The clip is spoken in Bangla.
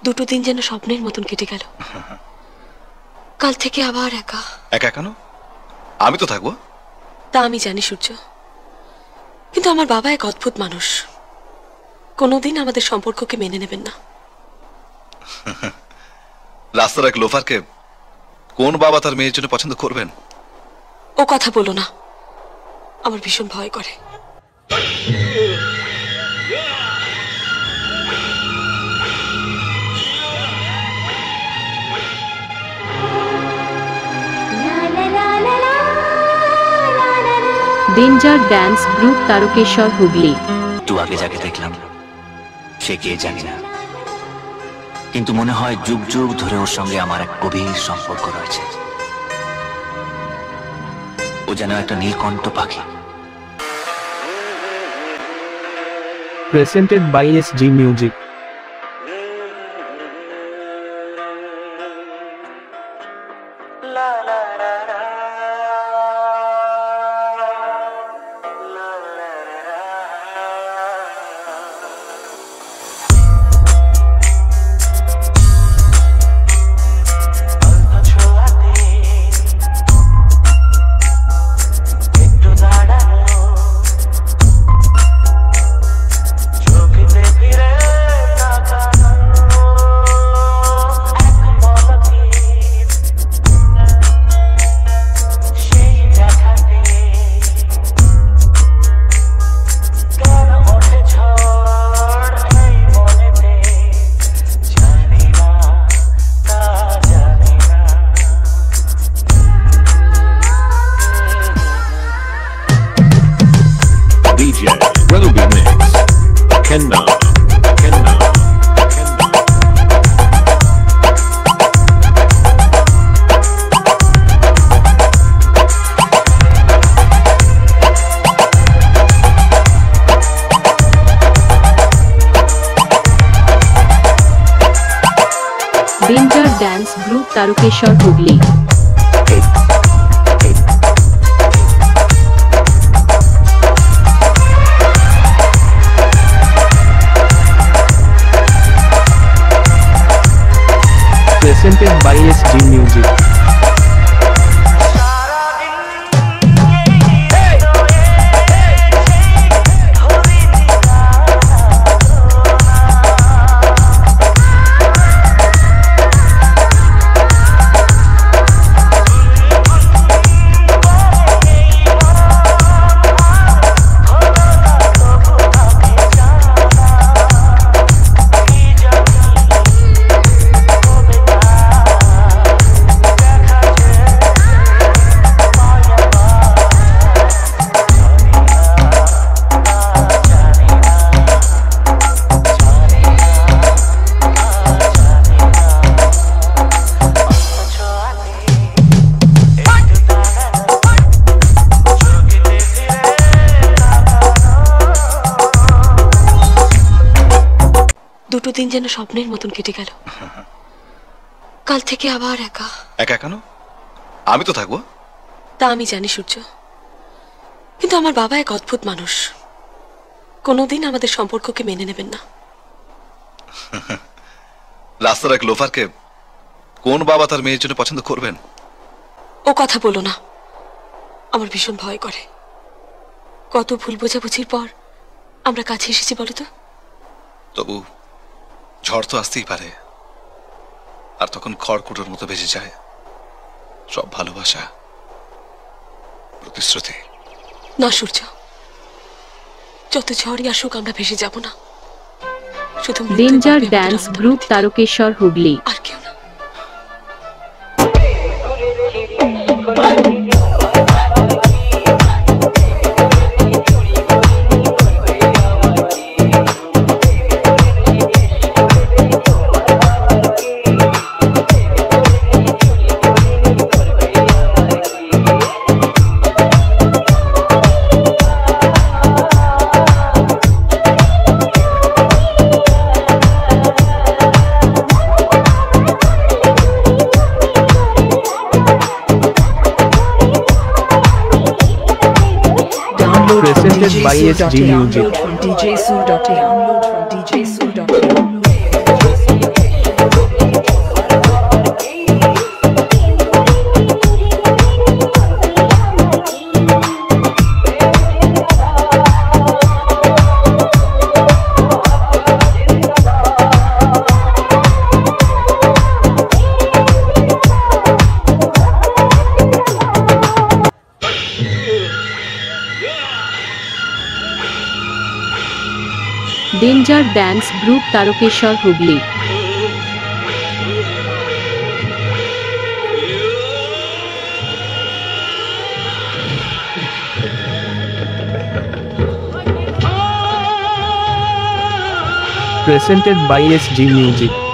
দুটো দিন যেন স্বপ্নের মতন কেটে গেল। কাল থেকে আবার একা। একা কেন? আমি তো থাকবো। তা আমি জানি সূর্য, কিন্তু আমার বাবা এক অদ্ভুত মানুষ, কোনোদিন আমাদের সম্পর্ককে মেনে নেবেন না। রাস্তার এক লোফারকে কোন বাবা তার মেয়ের জন্য পছন্দ করবেন? ও কথা বলো না, আমার ভীষণ ভয় করে। Danger dance group Tarakeswar Hooghly. একটু আগে যাকে দেখলাম সে কে জানি না, কিন্তু মনে হয় যুগ যুগ ধরে ওর সঙ্গে আমার এক গভীর সম্পর্ক রয়েছে। ও যেন একটা নীলকণ্ঠ পাখি। Presented by SG Music. Danger dance group Tarakeswar Hooghly. Presented by SG Music. দুটো দিন যেন স্বপ্নের মতন কেটে গেল। কাল থেকে আবার একা। একা কেন? আমি তো থাকবো। তা আমি জানি সূর্য, কিন্তু আমার বাবা এক অদ্ভুত মানুষ, কোনোদিন আমাদের সম্পর্ককে মেনে নেবেন না। রাস্তার এক লোফারকে কোন বাবা তার মেয়ের জন্য পছন্দ করবেন? ও কথা বলো না, আমার ভীষণ ভয় করে। কত ভুল বোঝাবুঝির পর আমরা কাছে এসেছি বলো তো। তবু ঝড় তো আসতেই পারে, আর তখন খড়কুটোর মতো ভেসে যায় সব ভালোবাসা, প্রতিশ্রুতি। না সূর্য, যত ঝড়ই আসুক আমরা ভেসে যাব না। শুধু danger dance group Tarakeswar Hooghly. আর কেউ না। Presented by SG Music. Download from DJSU.in. পূজার dance group Tarakeswar Hooghly. Presented by SG Music.